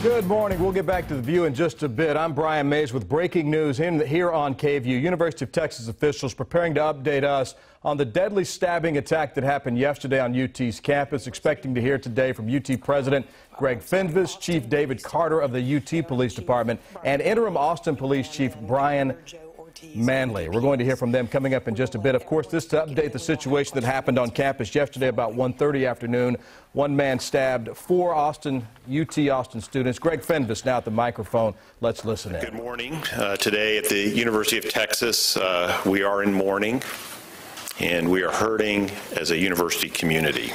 Good morning. We'll get back to the View in just a bit. I'm Brian Mays with breaking news here on KVUE. University of Texas officials preparing to update us on the deadly stabbing attack that happened yesterday on UT's campus. Expecting to hear today from UT President Greg Fenves, Chief David Carter of the UT Police Department, and Interim Austin Police Chief Brian Manley. We're going to hear from them coming up in just a bit. Of course, this to update the situation that happened on campus yesterday about 1:30 afternoon. One man stabbed four UT Austin students. Greg Fenves now at the microphone. Let's listen in. Good morning. Today at the University of Texas, we are in mourning, and we are hurting as a university community.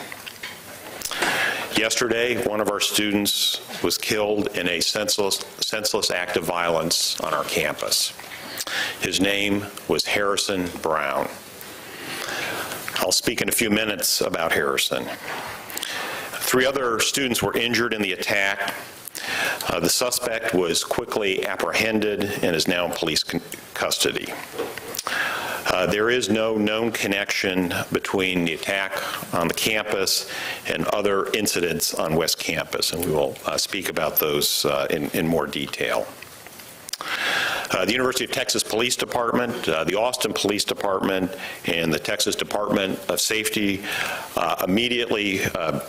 Yesterday, one of our students was killed in a senseless act of violence on our campus. His name was Harrison Brown. I'll speak in a few minutes about Harrison. Three other students were injured in the attack. The suspect was quickly apprehended and is now in police custody. There is no known connection between the attack on the campus and other incidents on West Campus, and we will speak about those in more detail. The University of Texas Police Department, the Austin Police Department, and the Texas Department of Safety immediately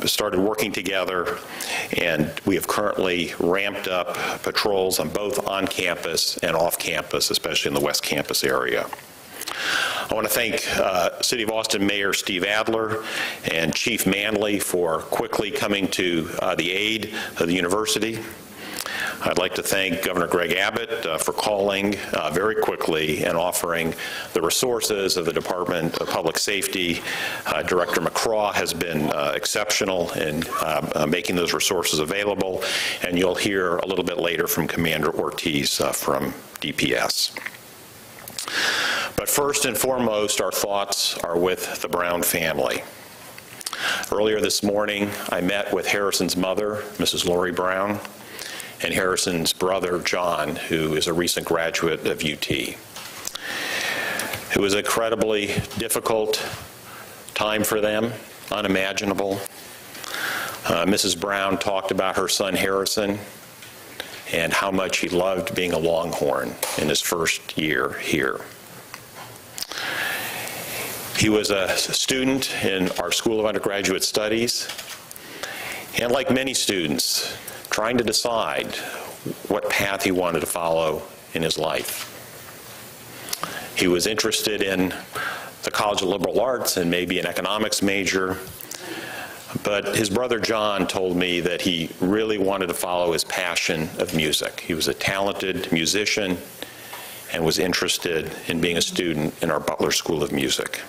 started working together, and we have currently ramped up patrols on both on campus and off campus, especially in the West Campus area. I want to thank City of Austin Mayor Steve Adler and Chief Manley for quickly coming to the aid of the university. I'd like to thank Governor Greg Abbott for calling very quickly and offering the resources of the Department of Public Safety. Director McCraw has been exceptional in making those resources available, and you'll hear a little bit later from Commander Ortiz from DPS. But first and foremost, our thoughts are with the Brown family. Earlier this morning, I met with Harrison's mother, Mrs. Lori Brown, and Harrison's brother, John, who is a recent graduate of UT. It was an incredibly difficult time for them, unimaginable. Mrs. Brown talked about her son, Harrison, and how much he loved being a Longhorn in his first year here. He was a student in our School of Undergraduate Studies, and like many students, trying to decide what path he wanted to follow in his life. He was interested in the College of Liberal Arts and maybe an economics major, but his brother John told me that he really wanted to follow his passion of music. He was a talented musician and was interested in being a student in our Butler School of Music.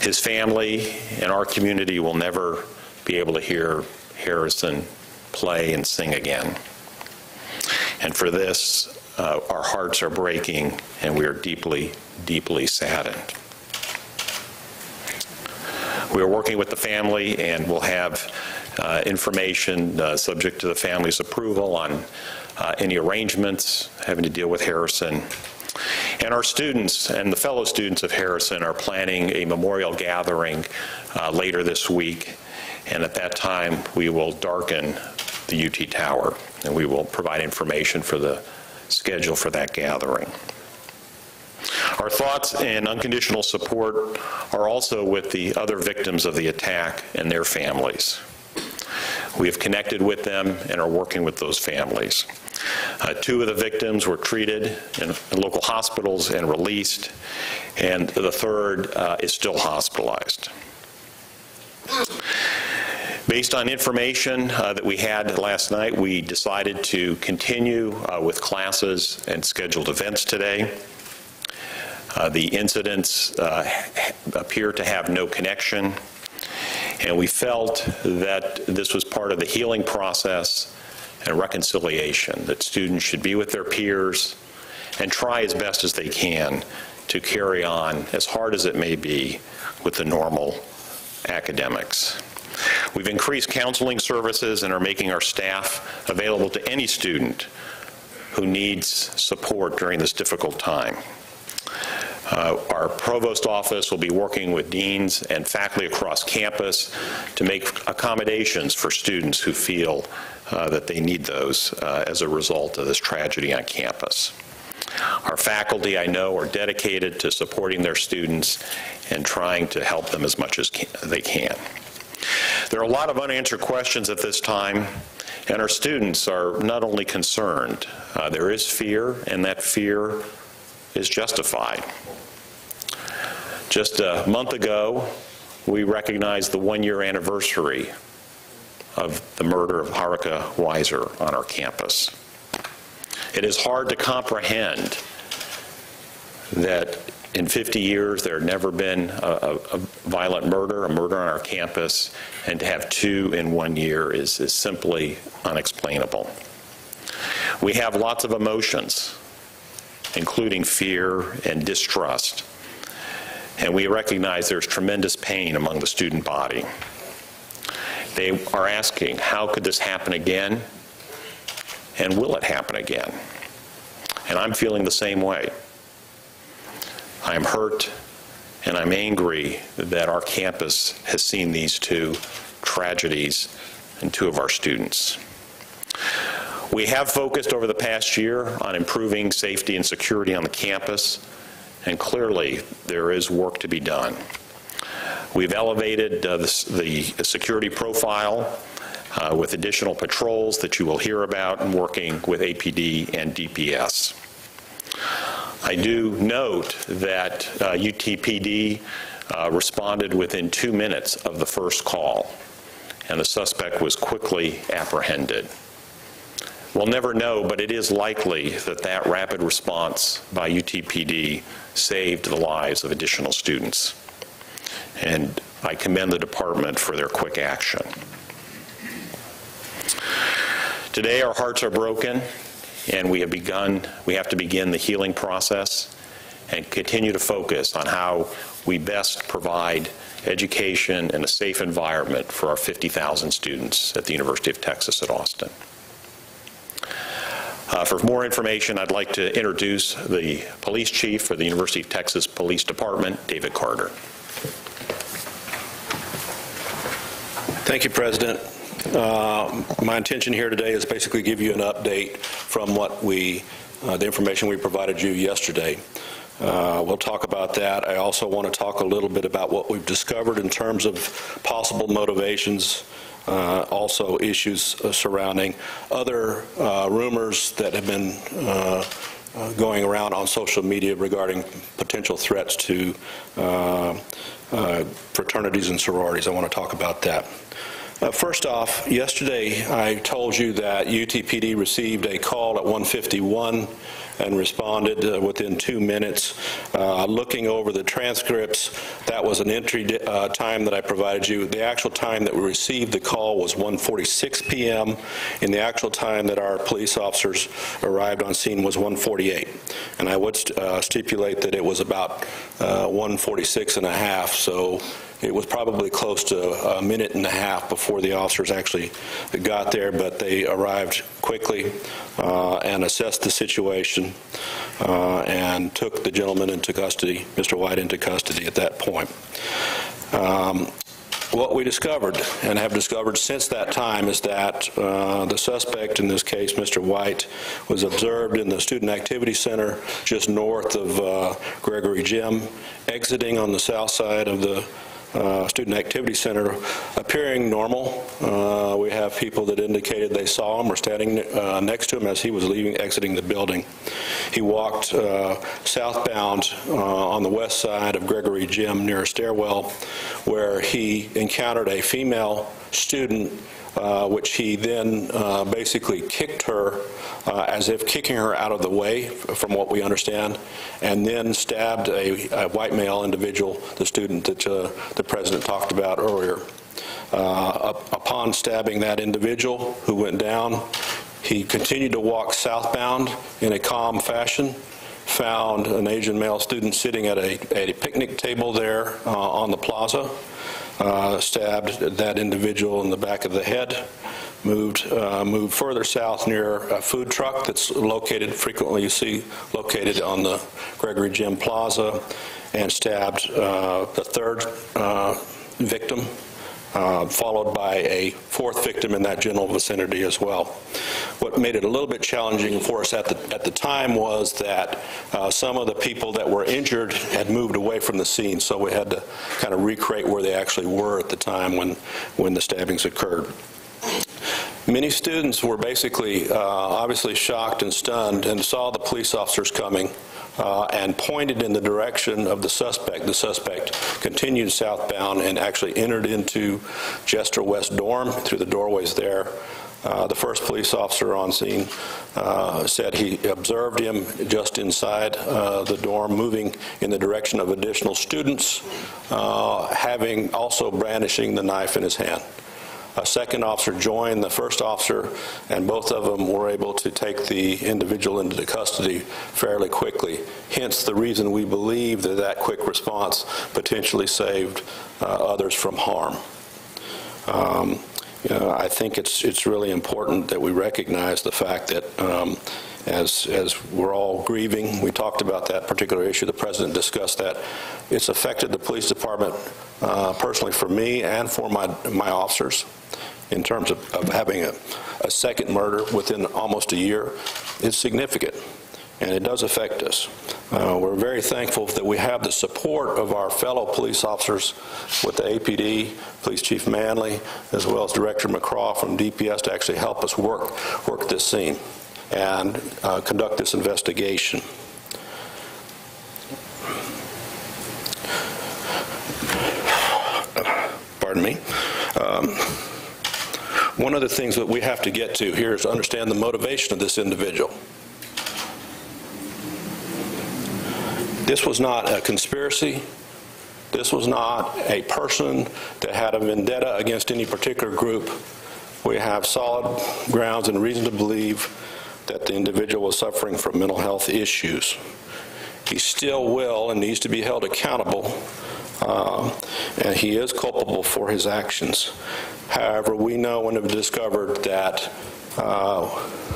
His family and our community will never be able to hear Harrison play and sing again. And for this, our hearts are breaking and we are deeply, deeply saddened. We are working with the family and we'll have information subject to the family's approval on any arrangements having to deal with Harrison. And our students and the fellow students of Harrison are planning a memorial gathering later this week. And at that time, we will darken the UT Tower, and we will provide information for the schedule for that gathering. Our thoughts and unconditional support are also with the other victims of the attack and their families. We have connected with them and are working with those families. Two of the victims were treated in local hospitals and released, and the third is still hospitalized. Based on information that we had last night, we decided to continue with classes and scheduled events today. The incidents appear to have no connection, and we felt that this was part of the healing process and reconciliation, that students should be with their peers and try as best as they can to carry on, as hard as it may be, with the normal academics. We've increased counseling services and are making our staff available to any student who needs support during this difficult time. Our provost office will be working with deans and faculty across campus to make accommodations for students who feel that they need those as a result of this tragedy on campus. Our faculty, I know, are dedicated to supporting their students and trying to help them as much as they can. There are a lot of unanswered questions at this time, and our students are not only concerned, there is fear, and that fear is justified. Just a month ago, we recognized the one-year anniversary of the murder of Haruka Weiser on our campus. It is hard to comprehend that in 50 years there had never been a violent murder, a murder on our campus, and to have two in 1 year is simply unexplainable. We have lots of emotions, including fear and distrust, and we recognize there's tremendous pain among the student body. They are asking, how could this happen again? And will it happen again? And I'm feeling the same way. I'm hurt and I'm angry that our campus has seen these two tragedies in two of our students. We have focused over the past year on improving safety and security on the campus, and clearly there is work to be done. We've elevated the security profile with additional patrols that you will hear about, and working with APD and DPS. I do note that UTPD responded within 2 minutes of the first call, and the suspect was quickly apprehended. We'll never know, but it is likely that that rapid response by UTPD saved the lives of additional students. And I commend the department for their quick action. Today our hearts are broken, and we have to begin the healing process and continue to focus on how we best provide education and a safe environment for our 50,000 students at the University of Texas at Austin. For more information, I'd like to introduce the police chief for the University of Texas Police Department, David Carter. Thank you, President. My intention here today is basically give you an update from what the information we provided you yesterday. We'll talk about that. I also want to talk a little bit about what we've discovered in terms of possible motivations, also issues surrounding other rumors that have been going around on social media regarding potential threats to fraternities and sororities. I want to talk about that. First off, yesterday I told you that UTPD received a call at 1:51 and responded within 2 minutes. Looking over the transcripts, that was an entry time that I provided you. The actual time that we received the call was 1:46 p.m. and the actual time that our police officers arrived on scene was 1:48. And I would stipulate that it was about 1:46 and a half, so it was probably close to a minute and a half before the officers actually got there, but they arrived quickly and assessed the situation and took the gentleman into custody, Mr. White, into custody at that point. What we discovered and have discovered since that time is that the suspect, in this case Mr. White, was observed in the Student Activity Center just north of Gregory Gym, exiting on the south side of the Student Activity Center, appearing normal. We have people that indicated they saw him or standing next to him as he was exiting the building. He walked southbound on the west side of Gregory Gym near a stairwell where he encountered a female student, which he then basically kicked her as if kicking her out of the way, from what we understand, and then stabbed a white male individual, the student that the President talked about earlier. Upon stabbing that individual, who went down, he continued to walk southbound in a calm fashion, found an Asian male student sitting at a picnic table there on the plaza, stabbed that individual in the back of the head, moved further south near a food truck that's located, frequently you see located on the Gregory Gym Plaza, and stabbed the third victim, followed by a fourth victim in that general vicinity as well. What made it a little bit challenging for us at the time was that some of the people that were injured had moved away from the scene, so we had to kind of recreate where they actually were at the time when the stabbings occurred. Many students were basically obviously shocked and stunned and saw the police officers coming and pointed in the direction of the suspect. The suspect continued southbound and actually entered into Jester West dorm through the doorways there. The first police officer on scene said he observed him just inside the dorm, moving in the direction of additional students, having also brandishing the knife in his hand. A second officer joined the first officer, and both of them were able to take the individual into custody fairly quickly. Hence the reason we believe that that quick response potentially saved others from harm. I think it's really important that we recognize the fact that as we're all grieving, we talked about that particular issue, the President discussed that, it's affected the police department personally for me and for my officers in terms of having a second murder within almost a year. It's significant, and it does affect us. We're very thankful that we have the support of our fellow police officers with the APD, Police Chief Manley, as well as Director McCraw from DPS to actually help us work this scene and conduct this investigation. Pardon me. One of the things that we have to get to here is to understand the motivation of this individual. This was not a conspiracy. This was not a person that had a vendetta against any particular group. We have solid grounds and reason to believe that the individual was suffering from mental health issues. He still will and needs to be held accountable, and he is culpable for his actions. However, we know and have discovered that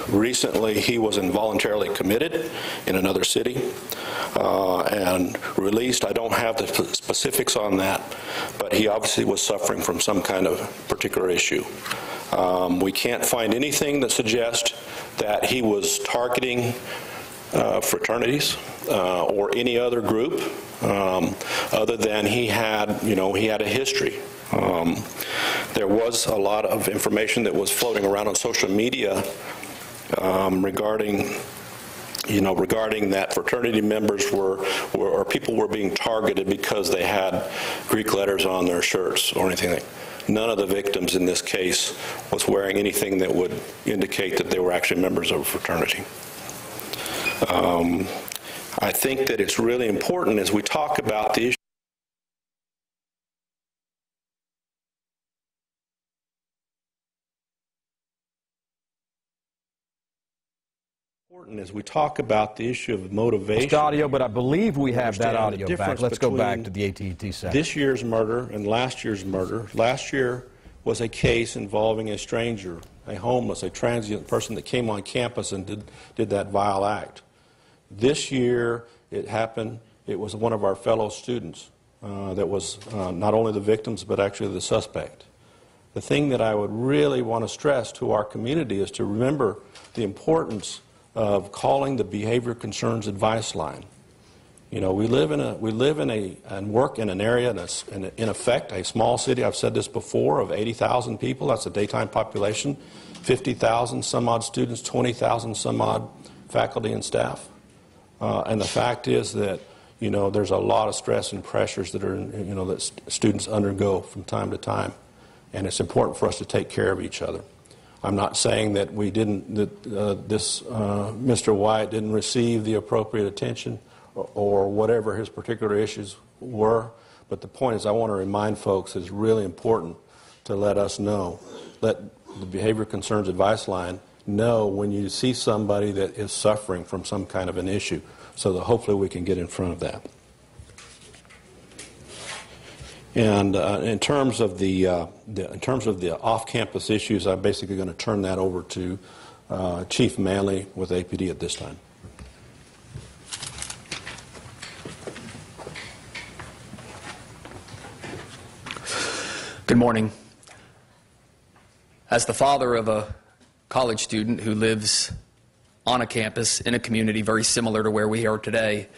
recently he was involuntarily committed in another city and released. I don't have the specifics on that, but he obviously was suffering from some kind of particular issue. We can't find anything that suggests that he was targeting fraternities or any other group other than he had a history. There was a lot of information that was floating around on social media regarding that fraternity members or people were being targeted because they had Greek letters on their shirts or anything like that. None of the victims in this case was wearing anything that would indicate that they were actually members of a fraternity. I think that it's really important as we talk about the issue. As we talk about the issue of motivation. It's audio, but I believe we have that audio back. Let's go back to the AT&T set. This year's murder and last year's murder. Last year was a case involving a stranger, a homeless, a transient person that came on campus and did that vile act. This year it happened, it was one of our fellow students that was not only the victims but actually the suspect. The thing that I would really want to stress to our community is to remember the importance of calling the Behavior Concerns Advice Line. You know, we live in and work in an area, in effect, a small city, I've said this before, of 80,000 people. That's the daytime population, 50,000 some odd students, 20,000 some odd faculty and staff. And the fact is that, you know, there's a lot of stress and pressures that that students undergo from time to time. And it's important for us to take care of each other. I'm not saying that Mr. White didn't receive the appropriate attention or whatever his particular issues were, but the point is I want to remind folks it's really important to let us know, let the Behavior Concerns Advice Line know when you see somebody that is suffering from some kind of an issue, so that hopefully we can get in front of that. And in terms of the off-campus issues, I'm basically going to turn that over to Chief Manley with APD at this time. Good morning. As the father of a college student who lives on a campus in a community very similar to where we are today,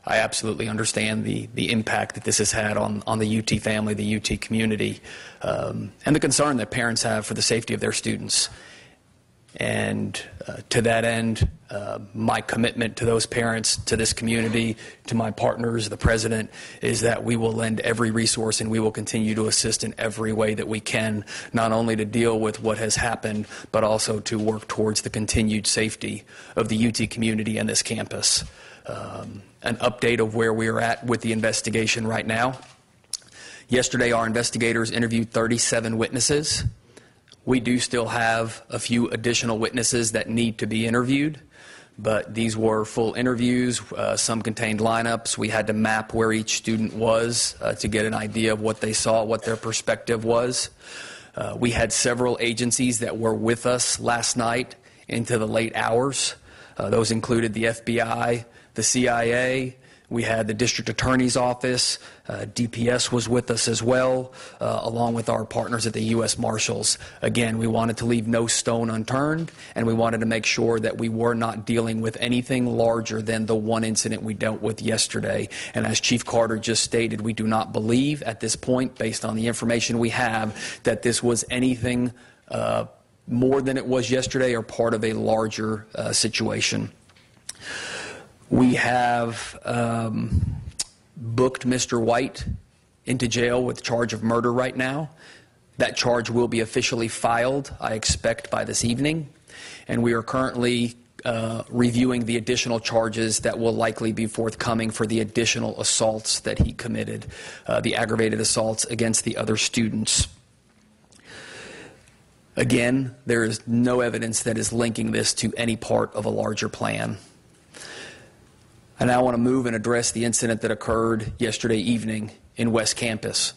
I absolutely understand the impact that this has had on the UT family, the UT community, and the concern that parents have for the safety of their students. And to that end, my commitment to those parents, to this community, to my partners, the president, is that we will lend every resource and we will continue to assist in every way that we can, not only to deal with what has happened, but also to work towards the continued safety of the UT community and this campus. An update of where we are at with the investigation right now. Yesterday, our investigators interviewed 37 witnesses. We do still have a few additional witnesses that need to be interviewed, but these were full interviews. Some contained lineups. We had to map where each student was to get an idea of what they saw, what their perspective was. We had several agencies that were with us last night into the late hours. Those included the FBI, the CIA. We had the District Attorney's Office. DPS was with us as well, along with our partners at the U.S. Marshals. Again, we wanted to leave no stone unturned, and we wanted to make sure that we were not dealing with anything larger than the one incident we dealt with yesterday. And as Chief Carter just stated, we do not believe at this point, based on the information we have, that this was anything more than it was yesterday or part of a larger situation. We have booked Mr. White into jail with charge of murder right now. That charge will be officially filed, I expect, by this evening. And we are currently reviewing the additional charges that will likely be forthcoming for the additional assaults that he committed, the aggravated assaults against the other students. Again, there is no evidence that is linking this to any part of a larger plan. I now want to move and address the incident that occurred yesterday evening in West Campus.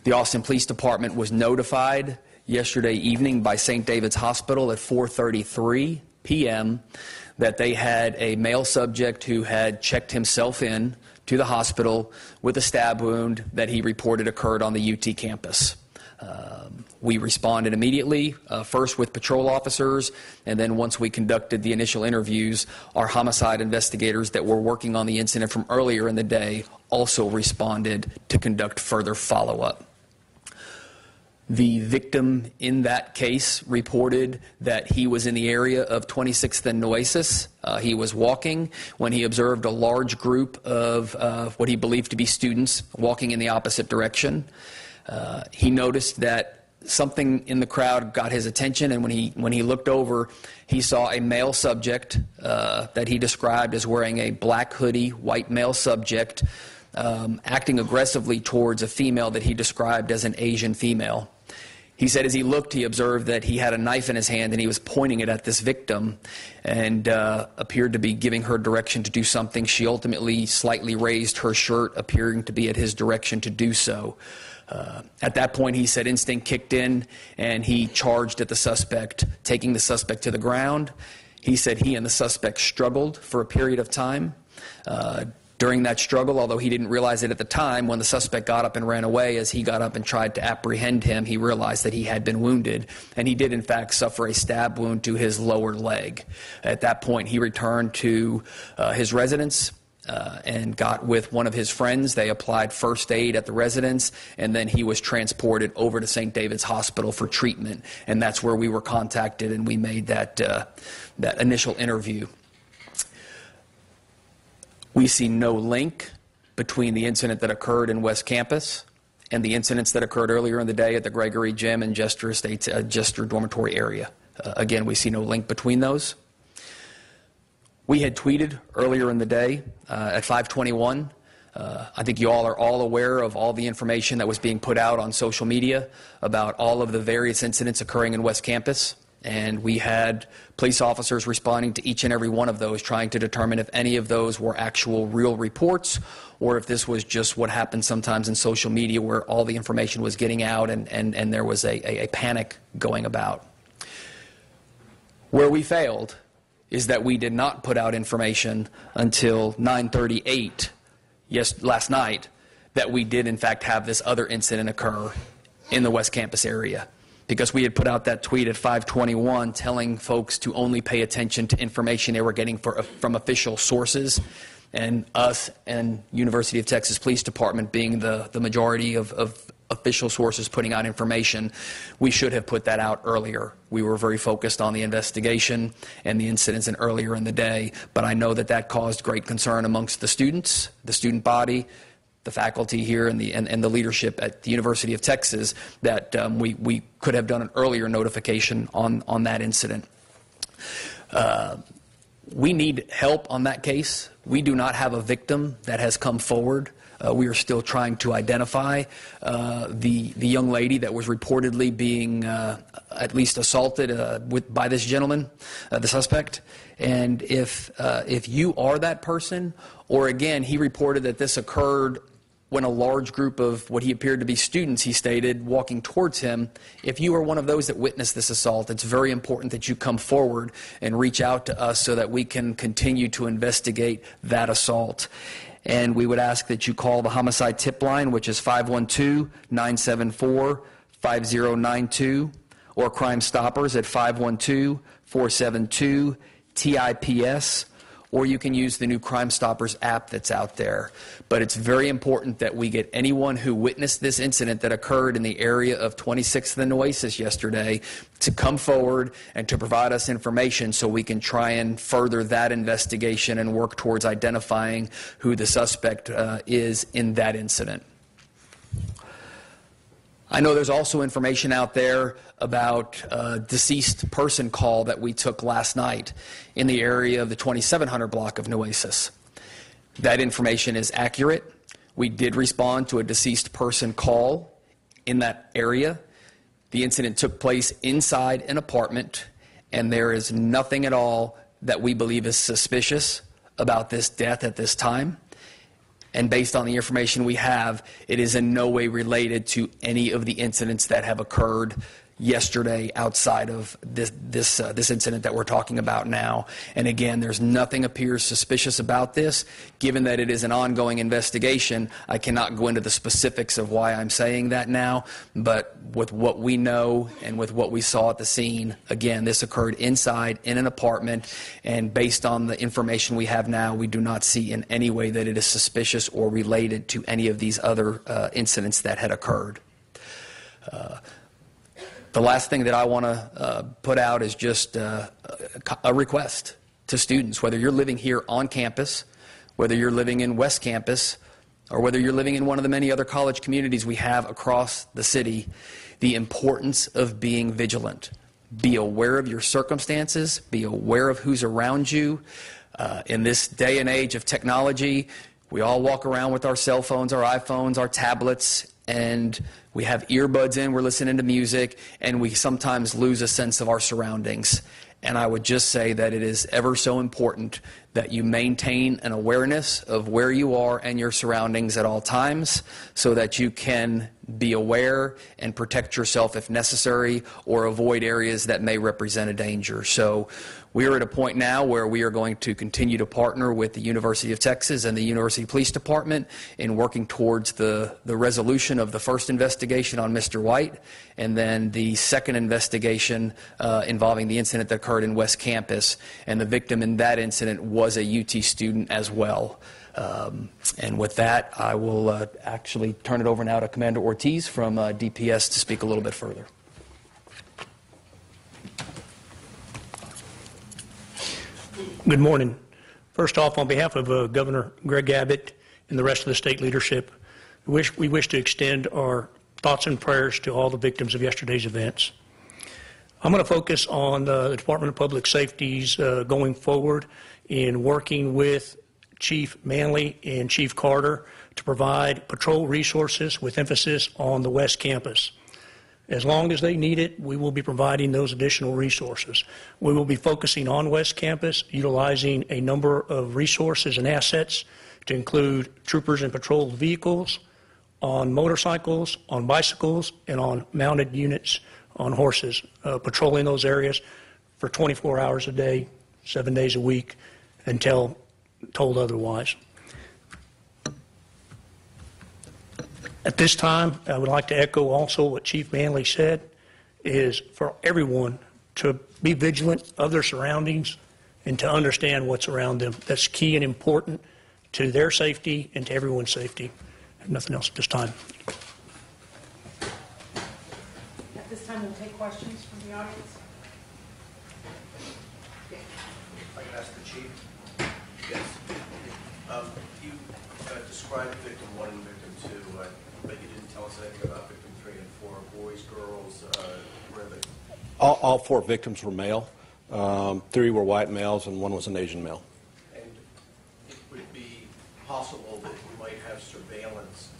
The Austin Police Department was notified yesterday evening by St. David's Hospital at 4:33 p.m. that they had a male subject who had checked himself in to the hospital with a stab wound that he reported occurred on the UT campus. We responded immediately, first with patrol officers, and then once we conducted the initial interviews, our homicide investigators that were working on the incident from earlier in the day also responded to conduct further follow-up. The victim in that case reported that he was in the area of 26th and Nueces. He was walking when he observed a large group of what he believed to be students walking in the opposite direction. He noticed that something in the crowd got his attention, and when he looked over, he saw a male subject that he described as wearing a black hoodie, white male subject, acting aggressively towards a female that he described as an Asian female. He said as he looked, he observed that he had a knife in his hand and he was pointing it at this victim and appeared to be giving her direction to do something. She ultimately slightly raised her shirt, appearing to be at his direction to do so. At that point, he said instinct kicked in and he charged at the suspect, taking the suspect to the ground. He said he and the suspect struggled for a period of time. During that struggle, although he didn't realize it at the time, when the suspect got up and ran away, as he got up and tried to apprehend him, he realized that he had been wounded, and he did in fact suffer a stab wound to his lower leg. At that point, he returned to his residence and got with one of his friends. They applied first aid at the residence, and then he was transported over to St. David's Hospital for treatment, and that's where we were contacted and we made that initial interview. We see no link between the incident that occurred in West Campus and the incidents that occurred earlier in the day at the Gregory Gym and Jester dormitory area. Again, we see no link between those. We had tweeted earlier in the day at 5:21. I think you all are all aware of all the information that was being put out on social media about all of the various incidents occurring in West Campus. And we had police officers responding to each and every one of those, trying to determine if any of those were actual real reports or if this was just what happens sometimes in social media where all the information was getting out and there was a panic going about. Where we failed is that we did not put out information until 9:38 last night that we did in fact have this other incident occur in the West Campus area, because we had put out that tweet at 5:21 telling folks to only pay attention to information they were getting from official sources, and us and University of Texas Police Department being the majority of official sources putting out information. We should have put that out earlier. We were very focused on the investigation and the incidents earlier in the day, but I know that that caused great concern amongst the students, the student body, the faculty here, and the leadership at the University of Texas, that we could have done an earlier notification on that incident. We need help on that case. We do not have a victim that has come forward. We are still trying to identify the young lady that was reportedly being at least assaulted by this gentleman, the suspect. And if you are that person, or again, he reported that this occurred when a large group of what he appeared to be students, he stated, walking towards him. If you are one of those that witnessed this assault, it's very important that you come forward and reach out to us so that we can continue to investigate that assault. And we would ask that you call the homicide tip line, which is 512-974-5092, or Crime Stoppers at 512-472-TIPS, or you can use the new Crime Stoppers app that's out there. But it's very important that we get anyone who witnessed this incident that occurred in the area of 26th and Oasis yesterday to come forward and to provide us information so we can try and further that investigation and work towards identifying who the suspect is in that incident. I know there's also information out there about a deceased person call that we took last night in the area of the 2700 block of Oasis. That information is accurate. We did respond to a deceased person call in that area. The incident took place inside an apartment, and there is nothing at all that we believe is suspicious about this death at this time. And based on the information we have, it is in no way related to any of the incidents that have occurred yesterday outside of this incident that we're talking about now. And again, there's nothing appears suspicious about this. Given that it is an ongoing investigation, I cannot go into the specifics of why I'm saying that now, but with what we know and with what we saw at the scene, again, this occurred inside in an apartment, and based on the information we have now, we do not see in any way that it is suspicious or related to any of these other incidents that had occurred. The last thing that I want to put out is just a request to students, whether you're living here on campus, whether you're living in West Campus, or whether you're living in one of the many other college communities we have across the city, the importance of being vigilant. Be aware of your circumstances, be aware of who's around you. In this day and age of technology, we all walk around with our cell phones, our iPhones, our tablets, and we have earbuds in, we're listening to music, and we sometimes lose a sense of our surroundings. And I would just say that it is ever so important that you maintain an awareness of where you are and your surroundings at all times so that you can be aware and protect yourself if necessary, or avoid areas that may represent a danger. So we are at a point now where we are going to continue to partner with the University of Texas and the University Police Department in working towards the resolution of the first investigation on Mr. White, and then the second investigation involving the incident that occurred in West Campus. And the victim in that incident was a UT student as well. And with that, I will actually turn it over now to Commander Ortiz from DPS to speak a little bit further. Good morning. First off, on behalf of Governor Greg Abbott and the rest of the state leadership, we wish to extend our thoughts and prayers to all the victims of yesterday's events. I'm going to focus on the Department of Public Safety's going forward in working with Chief Manley and Chief Carter to provide patrol resources with emphasis on the West Campus. As long as they need it, we will be providing those additional resources. We will be focusing on West Campus, utilizing a number of resources and assets to include troopers and patrol vehicles, on motorcycles, on bicycles, and on mounted units on horses, patrolling those areas for 24 hours a day, 7 days a week, until told otherwise. At this time, I would like to echo also what Chief Manley said, is for everyone to be vigilant of their surroundings and to understand what's around them. That's key and important to their safety and to everyone's safety. Nothing else at this time. At this time, we'll take questions from the audience. If I can ask the Chief? Yes. You described victim 1 and victim 2, but you didn't tell us anything about victim 3 and 4. Boys, girls, where are they? All 4 victims were male. 3 were white males and 1 was an Asian male. And it would be possible that you might have surveillance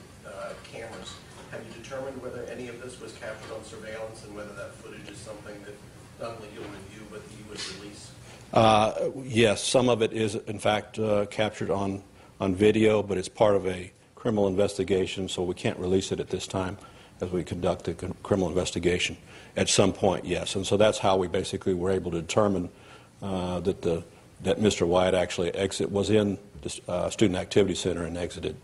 cameras. Have you determined whether any of this was captured on surveillance and whether that footage is something that not only you'll review but that you would release? Yes, some of it is in fact captured on video, but it's part of a criminal investigation, so we can't release it at this time as we conduct a criminal investigation. At some point, yes, and so that's how we basically were able to determine that Mr. White actually was in the Student Activity Center and exited.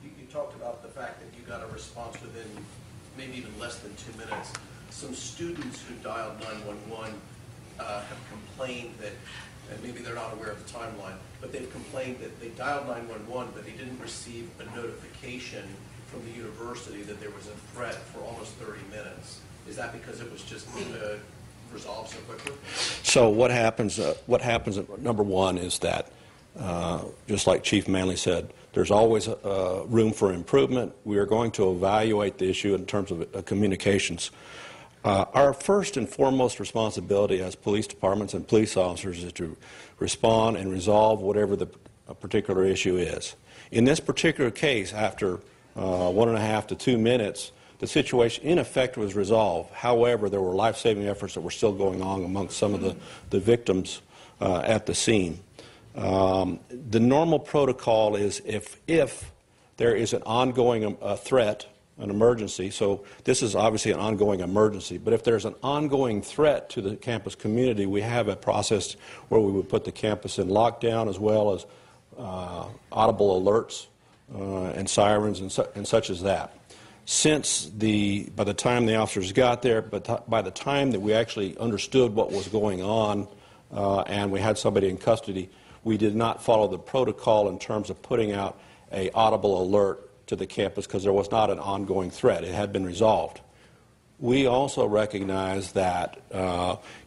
You talked about the fact that you got a response within maybe even less than 2 minutes. Some students who dialed 911 have complained that, and maybe they're not aware of the timeline, but they've complained that they dialed 911, but they didn't receive a notification from the university that there was a threat for almost 30 minutes. Is that because it was just resolved so quickly? So what happens, number one, is that, just like Chief Manley said, there's always room for improvement. We are going to evaluate the issue in terms of communications. Our first and foremost responsibility as police departments and police officers is to respond and resolve whatever the particular issue is. In this particular case, after 1.5 to 2 minutes, the situation in effect was resolved. However, there were life-saving efforts that were still going on amongst some of the victims at the scene. The normal protocol is if there is an ongoing threat, an emergency, so this is obviously an ongoing emergency, but if there's an ongoing threat to the campus community, we have a process where we would put the campus in lockdown as well as audible alerts and sirens and such as that. Since by the time the officers got there, but by the time that we actually understood what was going on and we had somebody in custody, we did not follow the protocol in terms of putting out an audible alert to the campus because there was not an ongoing threat. It had been resolved. We also recognize that,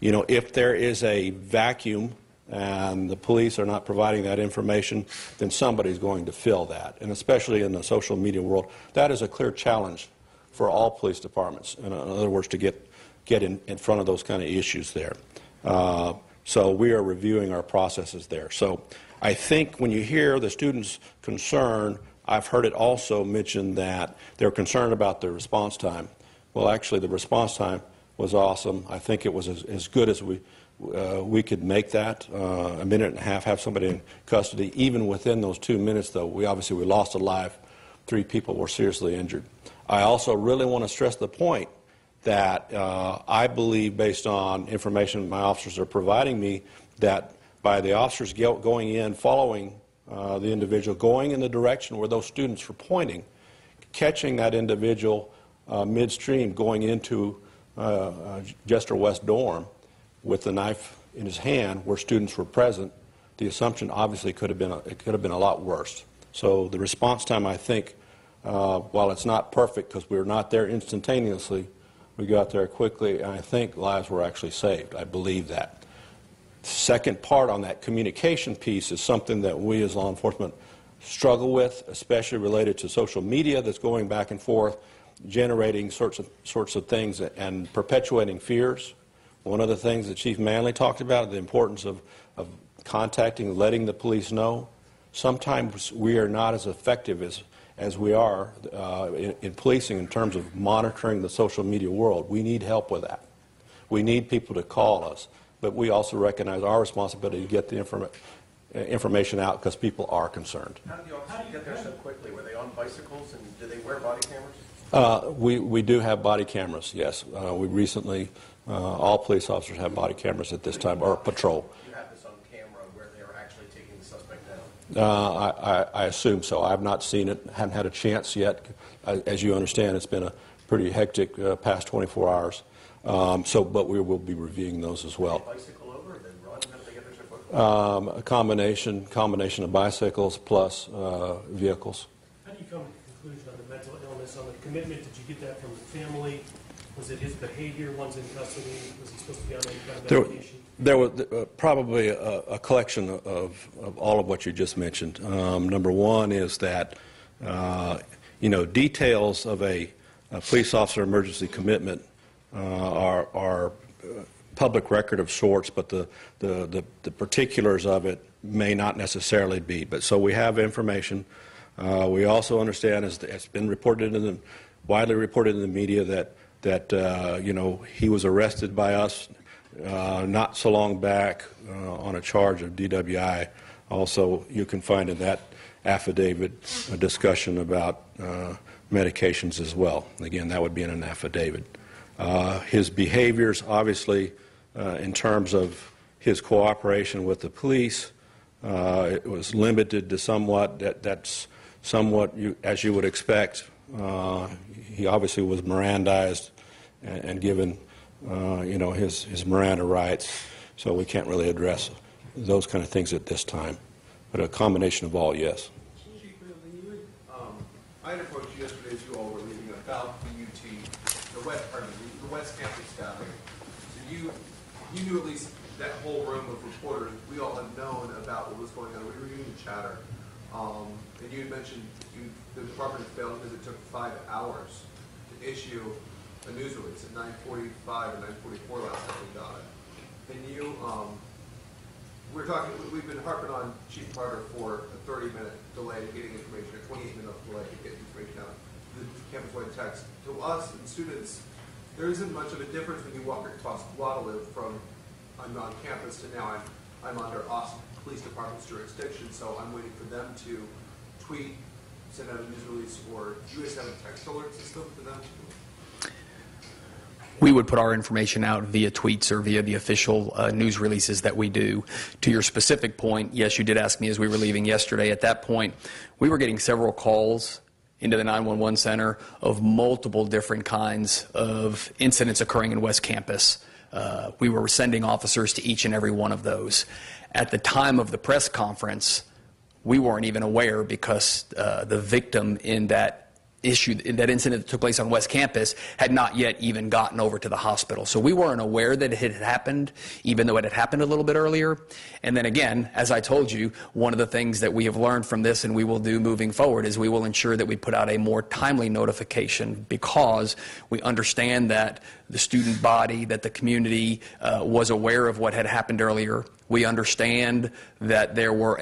if there is a vacuum and the police are not providing that information, then somebody's going to fill that. And especially in the social media world, that is a clear challenge for all police departments. In other words, to get in front of those kind of issues there. So we are reviewing our processes there. So I think when you hear the students' concern, I've heard it also mentioned that they're concerned about the response time. Well, actually, the response time was awesome. I think it was as good as we could make that. A minute and a half, have somebody in custody. Even within those 2 minutes, though, we lost a life. 3 people were seriously injured. I also really want to stress the point that I believe, based on information my officers are providing me, that by the officers going in, following the individual, going in the direction where those students were pointing, catching that individual midstream going into Jester West dorm with the knife in his hand where students were present, the assumption obviously could have been a lot worse. So the response time, I think, while it's not perfect because we were not there instantaneously, we got there quickly, and I think lives were actually saved. I believe that. Second part on that communication piece is something that we as law enforcement struggle with, especially related to social media that's going back and forth, generating sorts of things and perpetuating fears. One of the things that Chief Manley talked about, the importance of contacting, letting the police know. Sometimes we are not as effective as we are in policing in terms of monitoring the social media world, we need help with that. We need people to call us, but we also recognize our responsibility to get the information out because people are concerned. How did the officers get there so quickly? Were they on bicycles, and did they wear body cameras? We do have body cameras, yes. We recently, all police officers have body cameras at this time, or patrol. You have this on camera where they are actually taking the suspect down? I assume so. I've not seen it, haven't had a chance yet. As you understand, it's been a pretty hectic past 24 hours. But we will be reviewing those as well. Did they bicycle over or did they run? How did they get there so quickly? A combination of bicycles plus vehicles. How do you come to the conclusion on the mental illness, on the commitment? Did you get that from the family? Was it his behavior? One's in custody. Was he supposed to be on any kind of medication? There was probably a collection of all of what you just mentioned. Number one is that, details of a police officer emergency commitment are public record of sorts, but the particulars of it may not necessarily be. But so we have information. We also understand, as it's been reported widely reported in the media, that he was arrested by us not so long back on a charge of DWI. Also, you can find in that affidavit a discussion about medications as well. Again, that would be in an affidavit. His behaviors, obviously, in terms of his cooperation with the police, it was limited to somewhat. That's somewhat, as you would expect. He obviously was Mirandized and given, his Miranda rights. So we can't really address those kind of things at this time. But a combination of all, yes. I had approached you yesterday as you all were leaving about the UT, the West Campus staffing. So you knew at least that whole room of reporters. We all had known about what was going on. We were reading the chatter. And you had mentioned the department had failed because it took 5 hours to issue a news release at 9:45 or 9:44 last time we got it. And we've been harping on Chief Carter for a 30-minute delay in getting information, a 28-minute delay to get information out. The campus-wide text. To us and students, there isn't much of a difference when you walk across Guadalupe from I'm on campus to now I'm under Austin Police Department's jurisdiction, so I'm waiting for them to tweet, send out a news release, or do you guys have a text alert system for them to? We would put our information out via tweets or via the official news releases that we do. To your specific point, yes, you did ask me as we were leaving yesterday. At that point, we were getting several calls into the 911 center of multiple different kinds of incidents occurring in West Campus. We were sending officers to each and every one of those. At the time of the press conference, we weren't even aware because the victim in that incident that took place on West Campus had not yet even gotten over to the hospital. So we weren't aware that it had happened, even though it had happened a little bit earlier. And then again, as I told you, one of the things that we have learned from this and we will do moving forward is we will ensure that we put out a more timely notification because we understand that the student body, that the community was aware of what had happened earlier. We understand that there was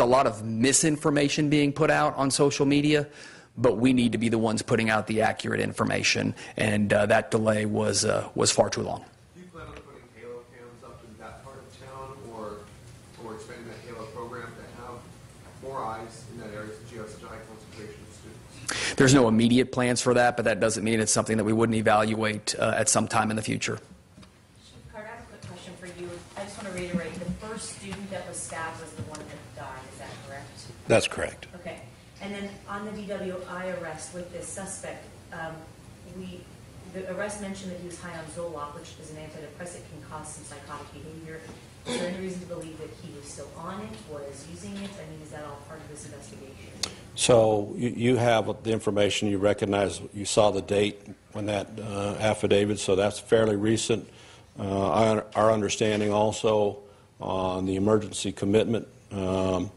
a lot of misinformation being put out on social media, but we need to be the ones putting out the accurate information, and that delay was far too long. Do you plan on putting Halo cams up in that part of town, or expanding that Halo program to have more eyes in that area since you have such a high concentration of students? There's no immediate plans for that, but that doesn't mean it's something that we wouldn't evaluate at some time in the future. Chief Carter, I have a quick question for you. I just want to reiterate, the first student that was stabbed was the one that died, is that correct? That's correct. Okay. And then on the DWI arrest with this suspect, the arrest mentioned that he was high on Zoloft, which is an antidepressant, can cause some psychotic behavior. Is there any reason to believe that he was still on it, was using it? I mean, is that all part of this investigation? So you have the information, you recognize, you saw the date when that affidavit, so that's fairly recent. Our understanding also on the emergency commitment, not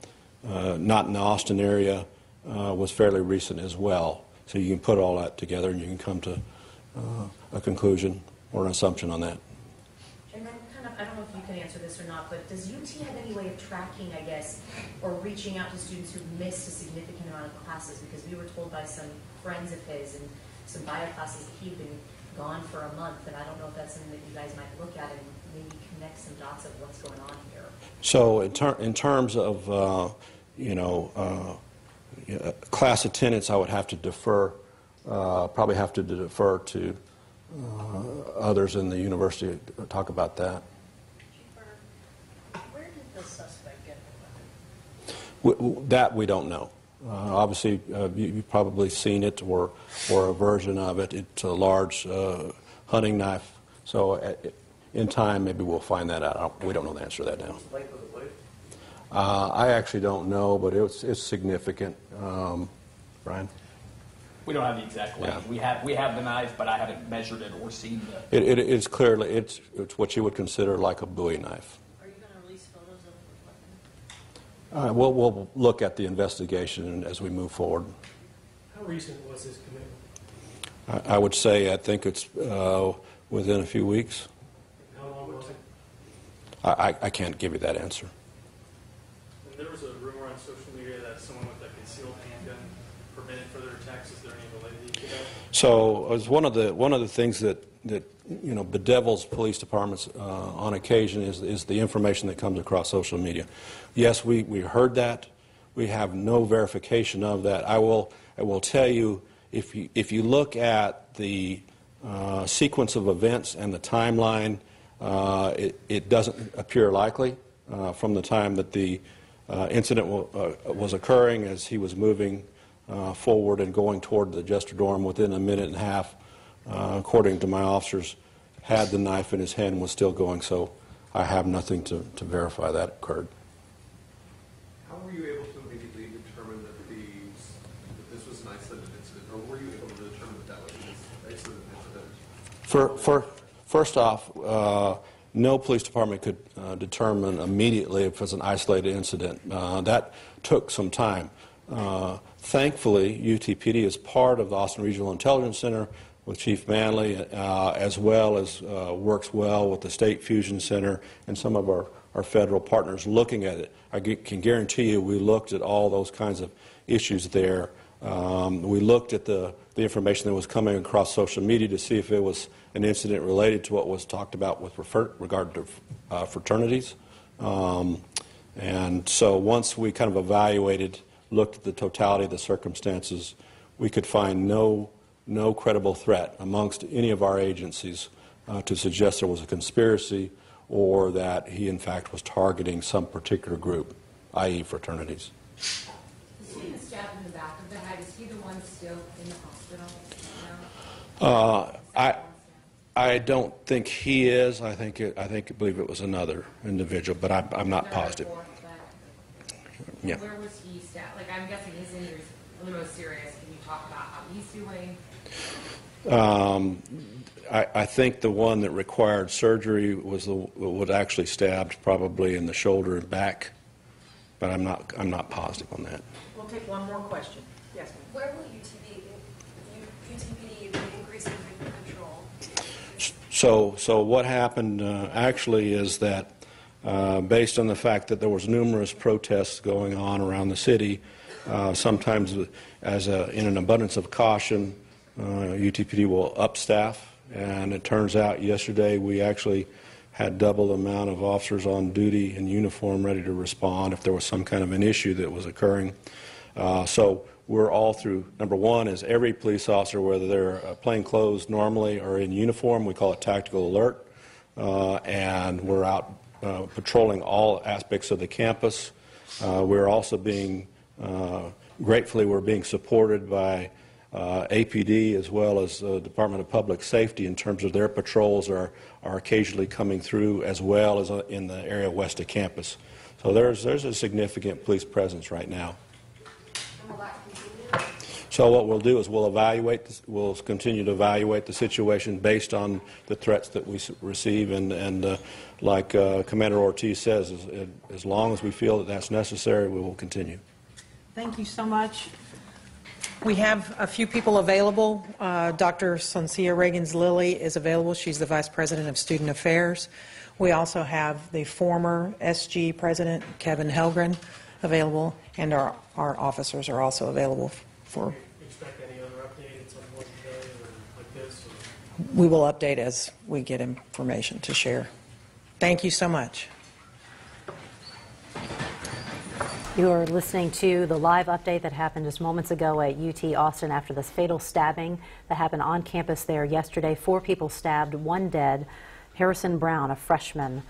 in the Austin area, was fairly recent as well. So you can put all that together and you can come to a conclusion or an assumption on that. And then kind I don't know if you can answer this or not, but does UT have any way of tracking, I guess, or reaching out to students who missed a significant amount of classes? Because we were told by some friends of his and some bio classes that he'd been gone for a month, and I don't know if that's something that you guys might look at and maybe connect some dots of what's going on here. So in terms of, class attendance, I would have to defer, probably have to defer to others in the university to talk about that. Where did the suspect get the weapon? That we don't know. Obviously, you've probably seen it or a version of it. It's a large hunting knife. So in time, maybe we'll find that out. We don't know the answer to that now. I actually don't know, but it's significant. Brian? We don't have the exact length. Yeah. We have the knife, but I haven't measured it or seen the. It's clearly it's what you would consider like a Bowie knife. Are you going to release photos of the weapon? We'll look at the investigation as we move forward. How recent was his commitment? I would say I think it's within a few weeks. How long was it? I can't give you that answer. And there was a rumor on social media that someone with a concealed handgun permitted further attacks. Is there any validity to that? So it was one of the things that bedevils police departments on occasion is the information that comes across social media. Yes, we heard that. We have no verification of that. I will tell you, if you look at the sequence of events and the timeline, it doesn't appear likely from the time that the incident was occurring as he was moving forward and going toward the Jester dorm. Within a minute and a half, according to my officers, had the knife in his hand and was still going. So I have nothing to verify that occurred. How were you able to immediately determine that this was an isolated incident, or were you able to determine that was an isolated incident? First off, no police department could determine immediately if it was an isolated incident. That took some time. Thankfully, UTPD is part of the Austin Regional Intelligence Center with Chief Manley, as well as works well with the State Fusion Center and some of our federal partners looking at it. I can guarantee you we looked at all those kinds of issues there. We looked at the information that was coming across social media to see if it was an incident related to what was talked about with regard to fraternities. And so once we kind of evaluated, looked at the totality of the circumstances, we could find no credible threat amongst any of our agencies to suggest there was a conspiracy or that he in fact was targeting some particular group, i.e. fraternities. The student stabbed in the back of the head, is he the one still in the hospital now? I don't think he is. I believe it was another individual, but I'm not positive. Yeah. Where was he stabbed? Like, I'm guessing his injuries are the most serious. Can you talk about how he's doing? I think the one that required surgery was was actually stabbed probably in the shoulder and back, but I'm not positive on that. We'll take one more question. Yes, ma'am. Where will UTPD increase in control? So what happened actually is that based on the fact that there was numerous protests going on around the city, sometimes in an abundance of caution, UTPD will up staff, and it turns out yesterday we actually had double the amount of officers on duty in uniform ready to respond if there was some kind of an issue that was occurring. So we're all through. Number one is every police officer, whether they're plain clothes normally or in uniform, we call it tactical alert, and we're out patrolling all aspects of the campus. We're also being, gratefully, we're being supported by APD as well as the Department of Public Safety in terms of their patrols are occasionally coming through as well as in the area west of campus. So there's a significant police presence right now. So what we'll do is we'll continue to evaluate the situation based on the threats that we receive, and like Commander Ortiz says, as long as we feel that that's necessary, we will continue. Thank you so much. We have a few people available. Dr. Soncia Reagans-Lilly is available. She's the Vice President of Student Affairs. We also have the former SG President, Kevin Helgren, available, and our officers are also available for. Do you expect any other update at some point today or like this? We will update as we get information to share. Thank you so much. You are listening to the live update that happened just moments ago at UT Austin after this fatal stabbing that happened on campus there yesterday. 4 people stabbed, 1 dead. Harrison Brown, a freshman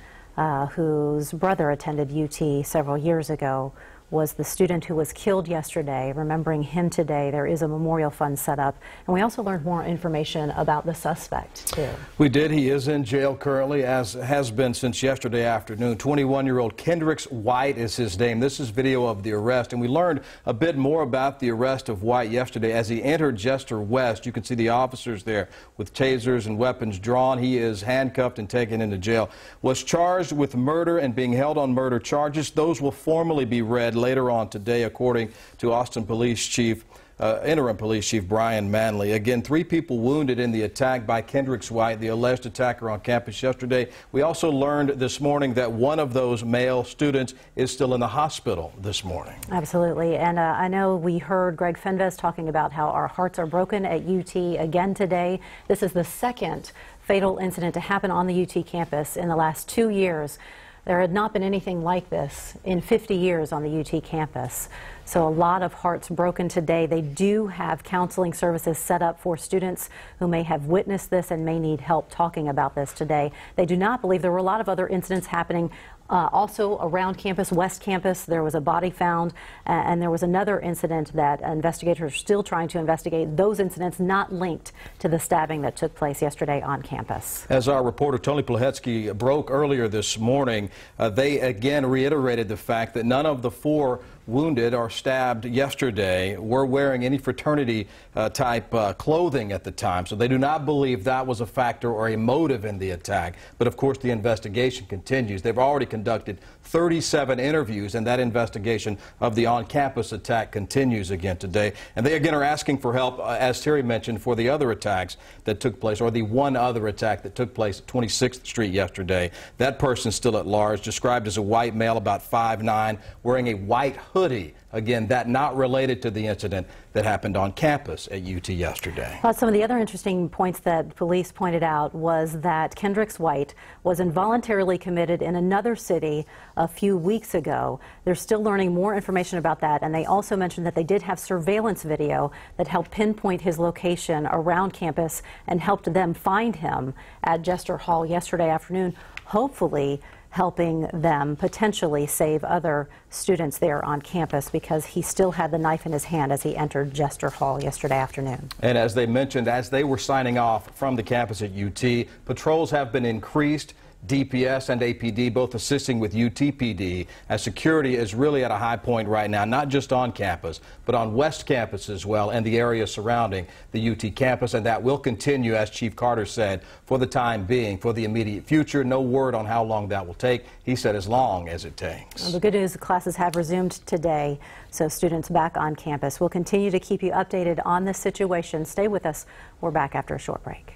whose brother attended UT several years ago, was the student who was killed yesterday. Remembering him today, there is a memorial fund set up. And we also learned more information about the suspect, too. We did. He is in jail currently, as has been since yesterday afternoon. 21-year-old Kendricks White is his name. This is video of the arrest. And we learned a bit more about the arrest of White yesterday. As he entered Jester West, you can see the officers there with tasers and weapons drawn. He is handcuffed and taken into jail. Was charged with murder and being held on murder charges. Those will formally be read later on today, according to Austin Police Chief, Interim Police Chief Brian Manley. Again, 3 people wounded in the attack by Kendricks White, the alleged attacker on campus yesterday. We also learned this morning that one of those male students is still in the hospital this morning. Absolutely. And I know we heard Greg Fenves talking about how our hearts are broken at UT again today. This is the second fatal incident to happen on the UT campus in the last 2 years. There had not been anything like this in 50 years on the UT campus. So a lot of hearts broken today. They do have counseling services set up for students who may have witnessed this and may need help talking about this today. They do not believe there were a lot of other incidents happening also around campus, West Campus. There was a body found, and there was another incident that investigators are still trying to investigate. Those incidents not linked to the stabbing that took place yesterday on campus. As our reporter Tony Plahetsky broke earlier this morning, they again reiterated the fact that none of the 4 wounded or stabbed yesterday were wearing any fraternity type clothing at the time. So they do not believe that was a factor or a motive in the attack. But of course the investigation continues. They've already conducted 37 interviews, and that investigation of the on-campus attack continues again today. And they again are asking for help, as Terry mentioned, for the other attacks that took place, or the one other attack that took place at 26th Street yesterday. That person is still at large, described as a white male about 5'9", wearing a white hoodie. Again, that not related to the incident that happened on campus at UT yesterday. Well, some of the other interesting points that police pointed out was that Kendricks White was involuntarily committed in another city a few weeks ago. They're still learning more information about that, and they also mentioned that they did have surveillance video that helped pinpoint his location around campus and helped them find him at Jester Hall yesterday afternoon, hopefully helping them potentially save other students there on campus, because he still had the knife in his hand as he entered Jester Hall yesterday afternoon. And as they mentioned, as they were signing off from the campus at UT, patrols have been increased. DPS and APD both assisting with UTPD, as security is really at a high point right now, not just on campus, but on West Campus as well, and the area surrounding the UT campus. And that will continue, as Chief Carter said, for the time being, for the immediate future. No word on how long that will take. He said as long as it takes. Well, the good news, the classes have resumed today, so students back on campus. We'll continue to keep you updated on this situation. Stay with us. We're back after a short break.